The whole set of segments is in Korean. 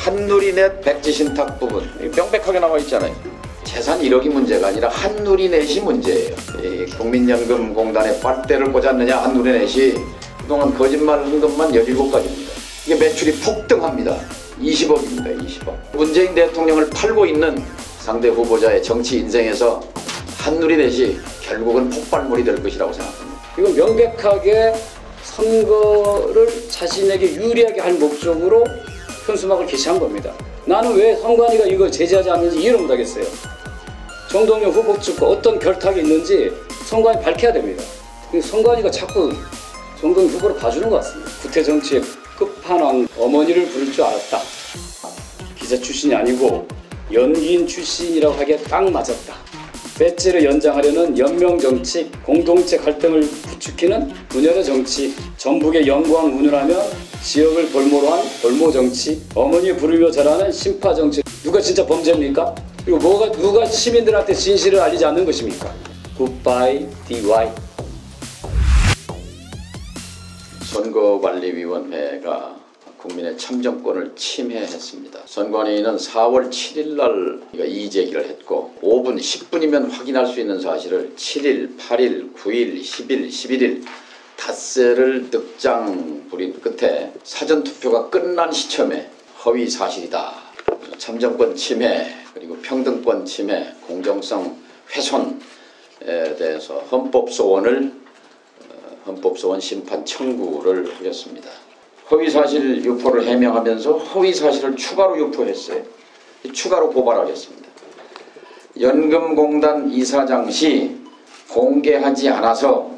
한누리넷 백지신탁 부분 명백하게 나와 있잖아요. 재산 1억이 문제가 아니라 한누리넷이 문제예요. 국민연금공단에 빨대를 꽂았느냐 한누리넷이 그동안 거짓말한 것만 17가지입니다. 이게 매출이 폭등합니다. 20억입니다. 20억. 문재인 대통령을 팔고 있는 상대 후보자의 정치 인생에서 한누리넷이 결국은 폭발물이 될 것이라고 생각합니다. 이건 명백하게 선거를 자신에게 유리하게 할 목적으로 현수막을 게시한 겁니다. 나는 왜 선관위가 이걸 제재하지 않는지 이해를 못하겠어요. 정동영 후보 측과 어떤 결탁이 있는지 선관위 밝혀야 됩니다. 선관위가 자꾸 정동영 후보를 봐주는 것 같습니다. 구태정치의 끝판왕 어머니를 부를 줄 알았다. 기자 출신이 아니고 연기인 출신이라고 하기에 딱 맞았다. 배지를 연장하려는 연명정치, 공동체 갈등을 부추기는 분열의 정치, 전북의 영광 운운하며 지역을 볼모로 한 볼모정치, 어머니 부르며 절하는 심파정치. 누가 진짜 범죄입니까? 그리고 누가 시민들한테 진실을 알리지 않는 것입니까? 굿바이 DY. 선거관리위원회가 국민의 참정권을 침해했습니다. 선관위는 4월 7일 날 이의제기를 했고 5분, 10분이면 확인할 수 있는 사실을 7일, 8일, 9일, 10일, 11일 닷새를 늑장 부린 끝에 사전투표가 끝난 시점에 허위 사실이다. 참정권 침해, 그리고 평등권 침해, 공정성 훼손에 대해서 헌법소원 심판 청구를 하겠습니다. 허위사실 유포를 해명하면서 허위사실을 추가로 유포했어요. 추가로 고발하겠습니다. 연금공단 이사장 시 공개하지 않아서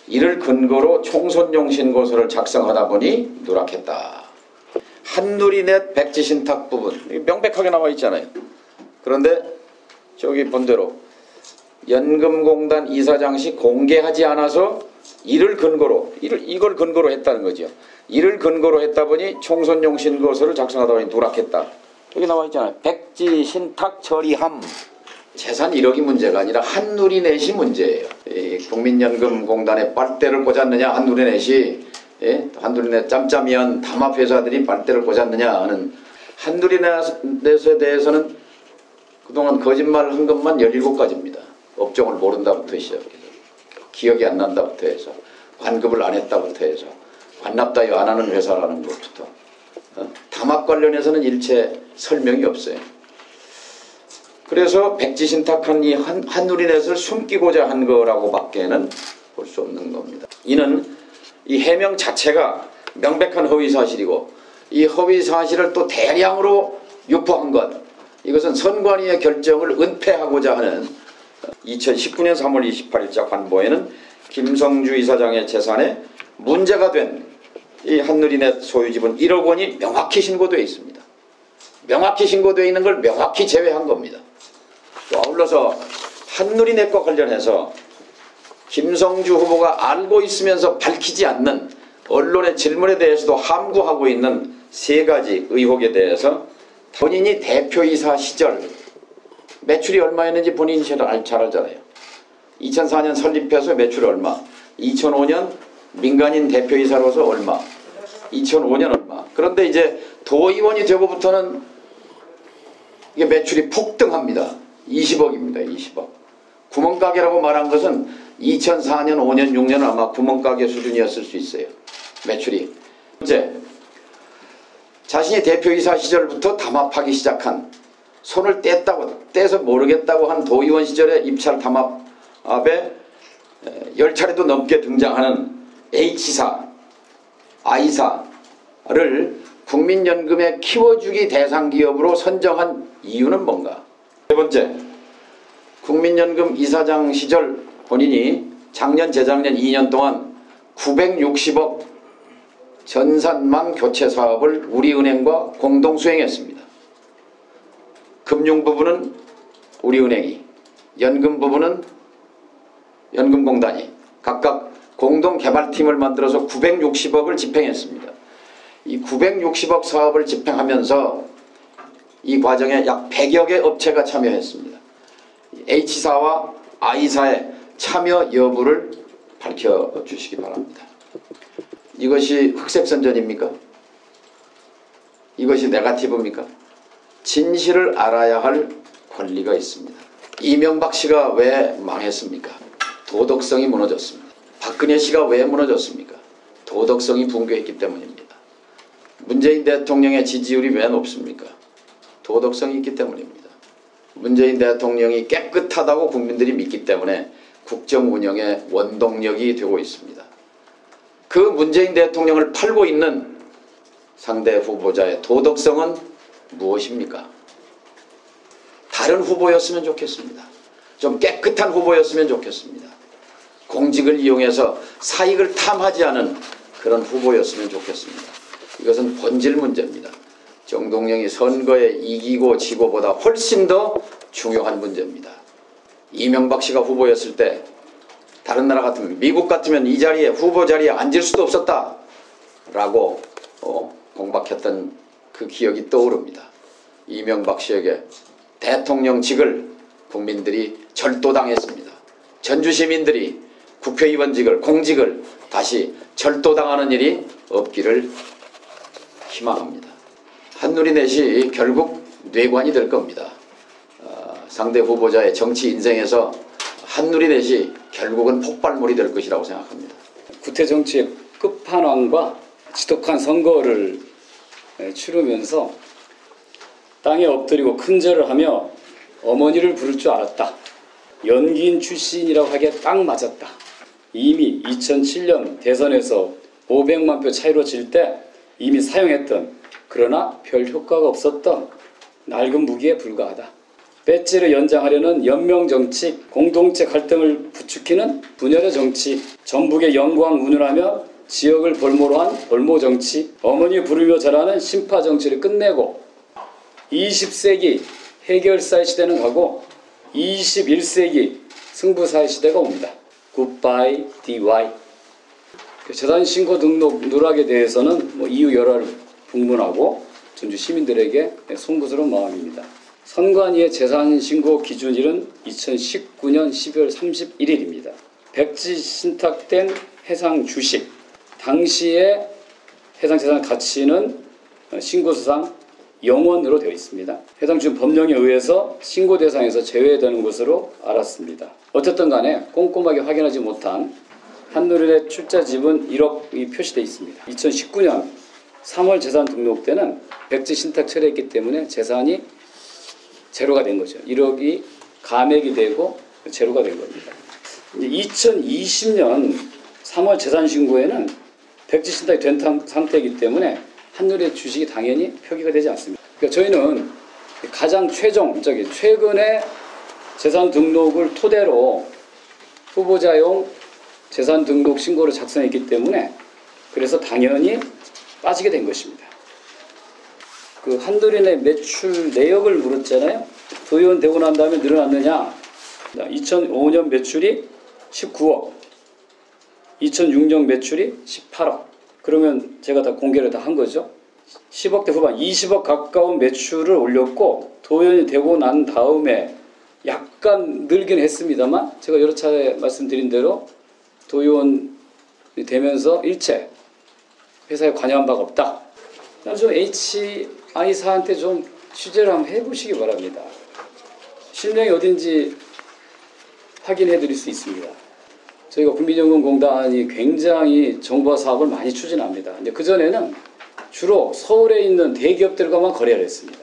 이를 근거로 총선용 신고서를 작성하다 보니 누락했다. 한누리넷 백지신탁 부분 명백하게 나와 있잖아요. 그런데 저기 본대로 연금공단 이사장 시 공개하지 않아서 이걸 근거로 했다는 거죠. 이를 근거로 했다 보니 총선용 신고서를 작성하다 보니 누락했다. 여기 나와 있잖아요. 백지신탁 처리함. 재산 1억이 문제가 아니라 한누리넷이 문제예요. 국민연금공단에 빨대를 꽂았느냐 한누리넷이 한누리넷 짬짬이한 담합회사들이 빨대를 꽂았느냐 하는 한누리넷에 대해서는 그동안 거짓말한 것만 17가지입니다. 업종을 모른다부터 시작해서 기억이 안 난다부터 해서 환급을 안 했다부터 해서 반납다유 안 하는 회사라는 것부터 담합 관련해서는 일체 설명이 없어요. 그래서 백지신탁한 이 한누리넷을 숨기고자 한 거라고 밖에는 볼 수 없는 겁니다. 이는 이 해명 자체가 명백한 허위사실이고 이 허위사실을 또 대량으로 유포한 것, 이것은 선관위의 결정을 은폐하고자 하는 2019년 3월 28일자 관보에는 김성주 이사장의 재산에 문제가 된 이 한누리넷 소유지분 1억 원이 명확히 신고되어 있습니다. 명확히 신고되어 있는 걸 명확히 제외한 겁니다. 또 아울러서 한누리넷과 관련해서 김성주 후보가 알고 있으면서 밝히지 않는 언론의 질문에 대해서도 함구하고 있는 3가지 의혹에 대해서 본인이 대표이사 시절 매출이 얼마였는지 본인이 잘 알잖아요. 2004년 설립해서 매출 얼마, 2005년 민간인 대표이사로서 얼마, 2005년 얼마. 그런데 이제 도의원이 되고부터는 이게 매출이 폭등합니다. 20억입니다. 20억. 구멍가게라고 말한 것은 2004년, 5년, 6년은 아마 구멍가게 수준이었을 수 있어요. 매출이. 이제 자신이 대표이사 시절부터 담합하기 시작한, 손을 떼서 모르겠다고 한 도의원 시절에 입찰 담합에 10차례도 넘게 등장하는 H사, I사를 국민연금의 키워주기 대상 기업으로 선정한 이유는 뭔가? 3번째, 국민연금 이사장 시절 본인이 작년, 재작년 2년 동안 960억 전산망 교체 사업을 우리은행과 공동 수행했습니다. 금융 부분은 우리은행이, 연금 부분은 연금공단이 각각 공동개발팀을 만들어서 960억을 집행했습니다. 이 960억 사업을 집행하면서 이 과정에 약 100여 개 업체가 참여했습니다. H사와 I사의 참여 여부를 밝혀주시기 바랍니다. 이것이 흑색선전입니까? 이것이 네거티브입니까? 진실을 알아야 할 권리가 있습니다. 이명박 씨가 왜 망했습니까? 도덕성이 무너졌습니다. 박근혜 씨가 왜 무너졌습니까? 도덕성이 붕괴했기 때문입니다. 문재인 대통령의 지지율이 왜 높습니까? 도덕성이 있기 때문입니다. 문재인 대통령이 깨끗하다고 국민들이 믿기 때문에 국정 운영의 원동력이 되고 있습니다. 그 문재인 대통령을 팔고 있는 상대 후보자의 도덕성은 무엇입니까? 다른 후보였으면 좋겠습니다. 좀 깨끗한 후보였으면 좋겠습니다. 공직을 이용해서 사익을 탐하지 않은 그런 후보였으면 좋겠습니다. 이것은 본질 문제입니다. 정동영이 선거에 이기고 지고보다 훨씬 더 중요한 문제입니다. 이명박 씨가 후보였을 때 다른 나라 같으면, 미국 같으면 이 자리에, 후보 자리에 앉을 수도 없었다 라고 공박했던 그 기억이 떠오릅니다. 이명박 씨에게 대통령직을 국민들이 절도당했습니다. 전주시민들이 국회의원직을, 공직을 다시 절도당하는 일이 없기를 희망합니다. 한누리넷이 결국 뇌관이 될 겁니다. 상대 후보자의 정치 인생에서 한누리넷이 결국은 폭발물이 될 것이라고 생각합니다. 구태 정치의 끝판왕과 지독한 선거를 치르면서 땅에 엎드리고 큰절을 하며 어머니를 부를 줄 알았다. 연기인 출신이라고 하기에 딱 맞았다. 이미 2007년 대선에서 500만 표 차이로 질 때 이미 사용했던, 그러나 별 효과가 없었던 낡은 무기에 불과하다. 배지를 연장하려는 연명정치, 공동체 갈등을 부추기는 분열의 정치, 전북의 영광 운운하며 지역을 볼모로 한 볼모정치, 어머니 부르며 자라는 심파정치를 끝내고 20세기 해결사의 시대는 가고 21세기 승부사의 시대가 옵니다. Goodbye DY. 재산신고 등록 누락에 대해서는 이유 열화를 분분하고 전주 시민들에게 송구스러운 마음입니다. 선관위의 재산신고 기준일은 2019년 12월 31일입니다. 백지 신탁된 해상 주식, 당시의 해상 재산 가치는 신고서상 0원으로 되어 있습니다. 해당 주식 법령에 의해서 신고 대상에서 제외되는 것으로 알았습니다. 어쨌든 간에 꼼꼼하게 확인하지 못한 한누리넷 출자집은 1억이 표시되어 있습니다. 2019년 3월 재산 등록 때는 백지 신탁 처리했기 때문에 재산이 제로가 된 거죠. 1억이 감액이 되고 제로가 된 겁니다. 이제 2020년 3월 재산 신고에는 백지 신탁이 된 상태이기 때문에 한누리넷 주식이 당연히 표기가 되지 않습니다. 그러니까 저희는 가장 최근에 재산 등록을 토대로 후보자용 재산 등록 신고를 작성했기 때문에 그래서 당연히 빠지게 된 것입니다. 그 한누리넷 매출 내역을 물었잖아요. 도의원 되고 난 다음에 늘어났느냐. 2005년 매출이 19억, 2006년 매출이 18억. 그러면 제가 다 공개를 다 한 거죠. 10억대 후반, 20억 가까운 매출을 올렸고 도의원이 되고 난 다음에 약간 늘긴 했습니다만 제가 여러 차례 말씀드린 대로 도의원이 되면서 일체 회사에 관여한 바가 없다. 좀 HI사한테 좀 취재를 한번 해보시기 바랍니다. 실명이 어딘지 확인해 드릴 수 있습니다. 저희가 국민연금공단이 굉장히 정부화 사업을 많이 추진합니다. 근데 그전에는 주로 서울에 있는 대기업들과만 거래를 했습니다.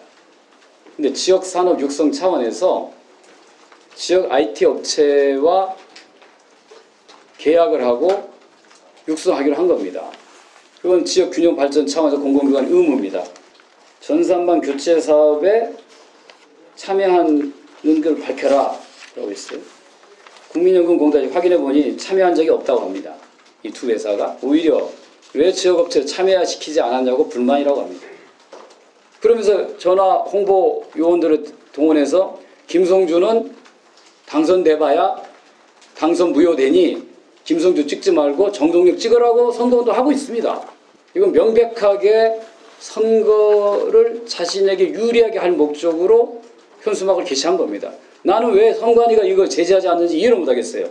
근데 지역 산업 육성 차원에서 지역 IT 업체와 계약을 하고 육성하기로 한 겁니다. 그건 지역 균형 발전 차원에서 공공기관 의무입니다. 전산망 교체 사업에 참여하는 걸 밝혀라 라고 했어요. 국민연금공단이 확인해보니 참여한 적이 없다고 합니다. 이 두 회사가 오히려 왜 지역업체를 참여시키지 않았냐고 불만이라고 합니다. 그러면서 전화 홍보 요원들을 동원해서 김성주는 당선돼봐야 당선 무효되니 김성주 찍지 말고 정동영 찍으라고 선거운동 하고 있습니다. 이건 명백하게 선거를 자신에게 유리하게 할 목적으로 현수막을 게시한 겁니다. 나는 왜 선관위가 이걸 제재하지 않는지 이해를 못하겠어요.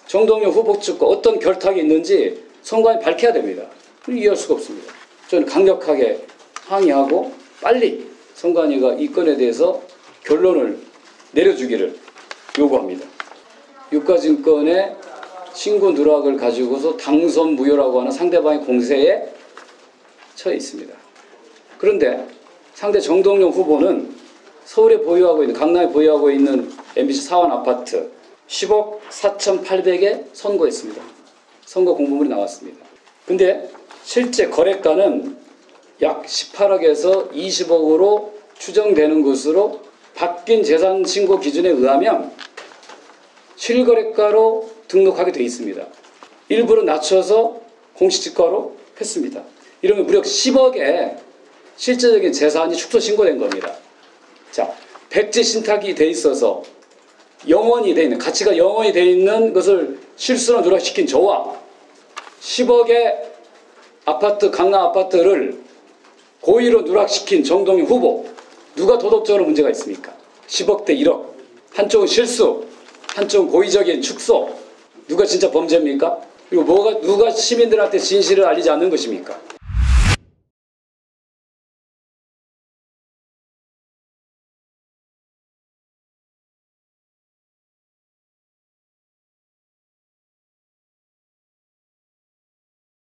정동영 후보 측과 어떤 결탁이 있는지 선관위 밝혀야 됩니다. 이해할 수가 없습니다. 저는 강력하게 항의하고 빨리 선관위가 이 건에 대해서 결론을 내려주기를 요구합니다. 유가증권의 신고 누락을 가지고서 당선 무효라고 하는 상대방의 공세에 처해 있습니다. 그런데 상대 정동영 후보는 서울에 보유하고 있는, 강남에 보유하고 있는 MBC 사원 아파트 10억 4,800에 선고했습니다. 선거 공보물이 나왔습니다. 근데 실제 거래가는 약 18억에서 20억으로 추정되는 것으로 바뀐 재산 신고 기준에 의하면 실거래가로 등록하게 되어 있습니다. 일부러 낮춰서 공시지가로 했습니다. 이러면 무려 10억의 실제적인 재산이 축소 신고된 겁니다. 자, 백지 신탁이 돼 있어서 영원히 돼 있는, 가치가 영원히 돼 있는 것을 실수로 누락시킨 저와 10억의 아파트, 강남 아파트를 고의로 누락시킨 정동영 후보, 누가 도덕적으로 문제가 있습니까? 10억 대 1억. 한쪽은 실수, 한쪽은 고의적인 축소. 누가 진짜 범죄입니까? 그리고 누가 시민들한테 진실을 알리지 않는 것입니까?